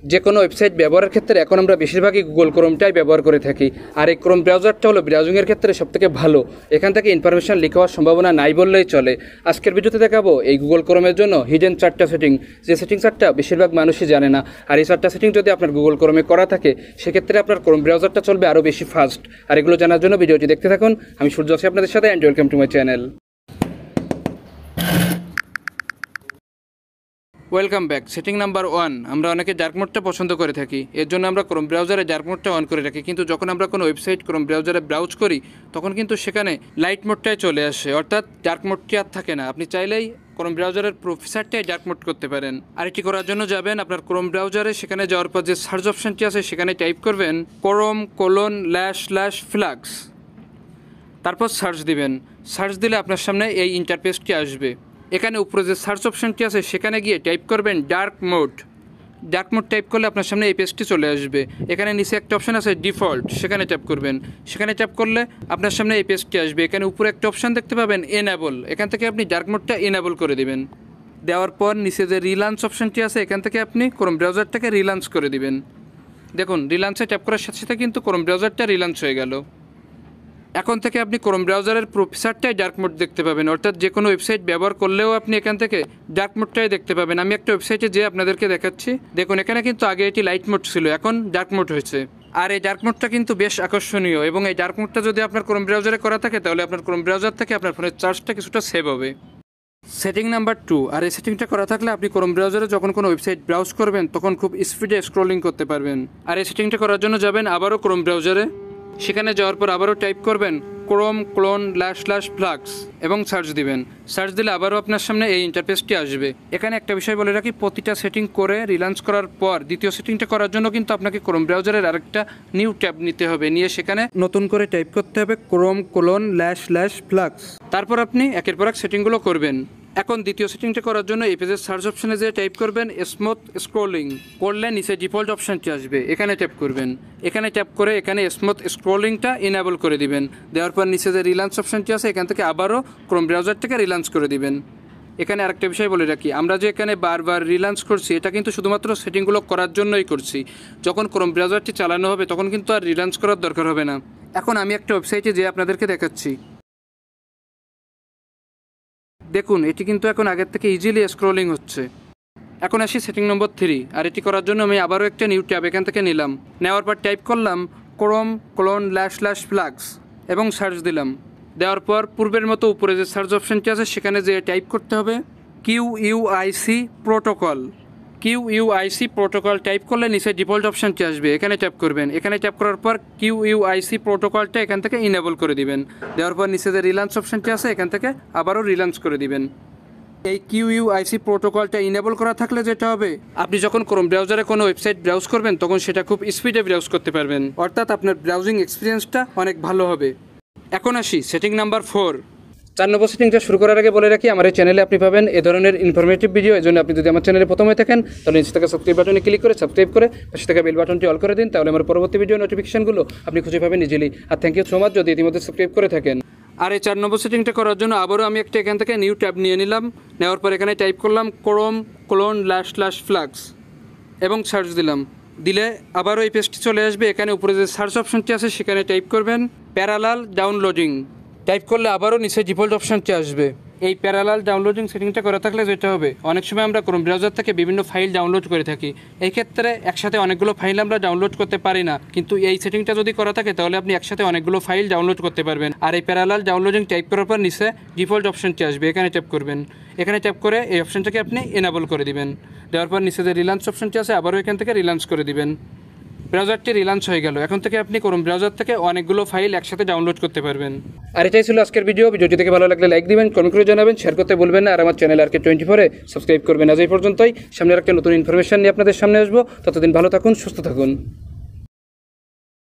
যে কোনো ওয়েবসাইট ব্যবহারের ক্ষেত্রে এখন আমরা বেশিরভাগই গুগল ক্রোমটাই ব্যবহার করে থাকি। আর এই ক্রোম ব্রাউজারটা হলো ব্রাউজিংয়ের ক্ষেত্রে সবথেকে ভালো। এখান থেকে ইনফরমেশন লিক হওয়ার সম্ভাবনা নাই বললেই চলে। আজকের ভিডিওতে দেখাবো এই গুগল ক্রোমের জন্য হিডেন 4টা সেটিং, যে সেটিং 4টা বেশিরভাগ মানুষই জানে না। আর এই 4টা সেটিং যদি আপনার গুগল ক্রোমে করা থাকে সেক্ষেত্রে আপনার ক্রোম ব্রাউজারটা চলবে আরও বেশি ফাস্ট। আর এগুলো জানার জন্য ভিডিওটি দেখতে থাকুন। আমি সূর্য আছি আপনাদের সাথে, and welcome to my channel. Welcome back. Setting number 1, আমরা অনেকে ডার্ক মোডটা পছন্দ করে থাকি। এর জন্য আমরা ক্রোম ব্রাউজারে ডার্ক মোডটা অন করে রাখি, কিন্তু যখন আমরা কোনো ওয়েবসাইট ক্রোম ব্রাউজারে ব্রাউজ করি তখন কিন্তু সেখানে লাইট মোডটাই চলে আসে, অর্থাৎ ডার্ক মোডটি আর থাকে না। আপনি চাইলেই ক্রোম ব্রাউজারের প্রফিসারটাই ডার্ক মোড করতে পারেন। আর এটি করার জন্য যাবেন আপনার ক্রোম ব্রাউজারে, সেখানে যাওয়ার পর যে সার্চ অপশানটি আছে সেখানে টাইপ করবেন chrome://flux, তারপর সার্চ দিবেন। সার্চ দিলে আপনার সামনে এই ইন্টারফেসটি আসবে। এখানে উপরে যে সার্চ অপশানটি আছে সেখানে গিয়ে টাইপ করবেন dark mode. Dark mode type করলে আপনার সামনে এই পেজটি চলে আসবে। এখানে নিচে একটা অপশান আছে ডিফল্ট, সেখানে ট্যাপ করবেন। সেখানে ট্যাপ করলে আপনার সামনে এই পেজটি আসবে। এখানে উপরে একটা অপশান দেখতে পাবেন এনেবল, এখান থেকে আপনি ডার্ক মোডটা এনেবল করে দিবেন। দেওয়ার পর নিচে যে রিলান্স অপশানটি আছে এখান থেকে আপনি ক্রোম ব্রাউজারটাকে রিলান্স করে দিবেন। দেখুন, রিলান্সে ট্যাপ করার সাথে সাথে কিন্তু ক্রোম ব্রাউজারটা রিলান্স হয়ে গেল। এখন থেকে আপনি ক্রোম ব্রাউজারের প্রফিসারটাই ডার্ক মোড দেখতে পাবেন, অর্থাৎ যে কোনো ওয়েবসাইট ব্যবহার করলেও আপনি এখান থেকে ডার্ক মোডটাই দেখতে পাবেন। আমি একটা ওয়েবসাইটে যেয়ে আপনাদেরকে দেখাচ্ছি। দেখুন, এখানে কিন্তু আগে এটি লাইট মোড ছিল, এখন ডার্ক মোড হয়েছে। আর এই ডার্ক মোডটা কিন্তু বেশ আকর্ষণীয়, এবং এই ডার্ক মোডটা যদি আপনার ক্রোম ব্রাউজারে করা থাকে তাহলে আপনার ক্রোম ব্রাউজার থেকে আপনার ফোনের চার্জটা কিছুটা সেভ হবে। সেটিং নাম্বার 2, আর এই সেটিংটা করা থাকলে আপনি ক্রোম ব্রাউজারে যখন কোনো ওয়েবসাইট ব্রাউজ করবেন তখন খুব স্পিডে স্ক্রলিং করতে পারবেন। আর এই সেটিংটা করার জন্য যাবেন আবারও ক্রোম ব্রাউজারে, সেখানে যাওয়ার পর আবারও টাইপ করবেন chrome://flux এবং সার্চ দিবেন। সার্চ দিলে আবারও আপনার সামনে এই ইন্টারফেসটি আসবে। এখানে একটা বিষয় বলে রাখি, প্রতিটা সেটিং করে রিলান্স করার পর দ্বিতীয় সেটিংটা করার জন্য কিন্তু আপনাকে ক্রোম ব্রাউজারের আরেকটা নিউ ট্যাব নিতে হবে, নিয়ে সেখানে নতুন করে টাইপ করতে হবে chrome://flux। তারপর আপনি একের পর এক সেটিংগুলো করবেন। এখন দ্বিতীয় সেটিংটা করার জন্য এই পেজের সার্চ অপশানে যে টাইপ করবেন স্মুথ স্ক্রোলিং, করলে নিচে ডিফল্ট অপশানটি আসবে, এখানে ট্যাপ করবেন। এখানে ট্যাপ করে এখানে স্মুথ স্ক্রোলিংটা ইনেবল করে দিবেন। দেওয়ার পর নিচে যে রিলান্স অপশানটি আছে এখান থেকে আবারও ক্রোম ব্রাউজারটাকে রিলান্স করে দিবেন। এখানে আরেকটা বিষয় বলে রাখি, আমরা যে এখানে বারবার রিলান্স করছি এটা কিন্তু শুধুমাত্র সেটিংগুলো করার জন্যই করছি। যখন ক্রোম ব্রাউজারটি চালানো হবে তখন কিন্তু আর রিলান্স করার দরকার হবে না। এখন আমি একটা ওয়েবসাইটে যেয়ে আপনাদেরকে দেখাচ্ছি। দেখুন, এটি কিন্তু এখন আগের থেকে ইজিলি স্ক্রোলিং হচ্ছে। এখন আসি সেটিং নম্বর 3, আর এটি করার জন্য আমি আবারও একটা নিউ ট্যাব এখান থেকে নিলাম। নেওয়ার পর টাইপ করলাম chrome://flux এবং সার্চ দিলাম। দেওয়ার পর পূর্বের মতো উপরে যে সার্চ অপশানটি আছে সেখানে যে টাইপ করতে হবে QUIC প্রোটোকল টাইপ করলে নিচে ডিফল্ট অপশানটি আসবে, এখানে ট্যাপ করবেন। এখানে ট্যাপ করার পর QUIC প্রোটোকলটা এখান থেকে ইনেবল করে দিবেন। দেওয়ার পর নিচে যে রিলান্স অপশানটি আছে এখান থেকে আবারও রিলান্স করে দিবেন। এই QUIC প্রোটোকলটা ইনেবল করা থাকলে যেটা হবে, আপনি যখন ক্রোম ব্রাউজারে কোনো ওয়েবসাইট ব্রাউজ করবেন তখন সেটা খুব স্পিডে ব্রাউজ করতে পারবেন, অর্থাৎ আপনার ব্রাউজিং এক্সপিরিয়েন্সটা অনেক ভালো হবে। এখন আসি সেটিং নাম্বার 4। 4 নম্বর সেটিংটা শুরু করার আগে বলে রাখি, আমার এই চ্যানেলে আপনি পাবেন এ ধরনের ইনফরমেটিভ ভিডিও। এই জন্য আপনি যদি আমার চ্যানেলে প্রথম হয়ে থাকেন তাহলে নিচে থাকা সাবস্ক্রাইব বাটনে ক্লিক করে সাবস্ক্রাইব করে পাশে থাকা বেল বাটনটি অল করে দিন, তাহলে আমার পরবর্তী ভিডিও নোটিফিকেশনগুলো আপনি খুঁজে পাবেন ইজিলি। আর থ্যাংক ইউ সো মাচ যদি ইতিমধ্যে সাবস্ক্রাইব করে থাকেন। আর এই 4 নম্বর সেটিংটা করার জন্য আবারও আমি একটা এখান থেকে নিউ ট্যাব নিয়ে নিলাম। নেওয়ার পর এখানে টাইপ করলাম chrome://flux এবং সার্চ দিলাম। দিলে আবারও এই পেজটি চলে আসবে। এখানে উপরে যে সার্চ অপশানটি আছে সেখানে টাইপ করবেন প্যারালাল ডাউনলোডিং, টাইপ করলে আবারও নিচে ডিফল্ট অপশানটি আসবে। এই প্যারালাল ডাউনলোডিং সেটিংটা করা থাকলে যেটা হবে, অনেক সময় আমরা ক্রোম ব্রাউজার থেকে বিভিন্ন ফাইল ডাউনলোড করে থাকি। এই ক্ষেত্রে একসাথে অনেকগুলো ফাইল আমরা ডাউনলোড করতে পারি না, কিন্তু এই সেটিংটা যদি করা থাকে তাহলে আপনি একসাথে অনেকগুলো ফাইল ডাউনলোড করতে পারবেন। আর এই প্যারালাল ডাউনলোডিং টাইপ করার পর নিচে ডিফল্ট অপশানটি আসবে, এখানে ট্যাপ করবেন। এখানে ট্যাপ করে এই অপশানটাকে আপনি এনেবল করে দিবেন। দেওয়ার পর নিচে যে রিলান্স অপশানটি আছে আবারও এখান থেকে রিলান্স করে দিবেন। ব্রাউজারটি রিলান্স হয়ে গেল। এখন থেকে আপনি ক্রোম ব্রাউজার থেকে অনেকগুলো ফাইল একসাথে ডাউনলোড করতে পারবেন। আর এটাই ছিল আজকের ভিডিওটি থেকে ভালো লাগলে লাইক দিবেন, কমেন্ট করে জানাবেন, শেয়ার করতে ভুলবেন না। আর আমার চ্যানেল RK24 সাবস্ক্রাইব করবেন। আজ এই পর্যন্তই। সামনে একটা নতুন ইনফরমেশন নিয়ে আপনাদের সামনে আসবো। ততদিন ভালো থাকুন, সুস্থ থাকুন।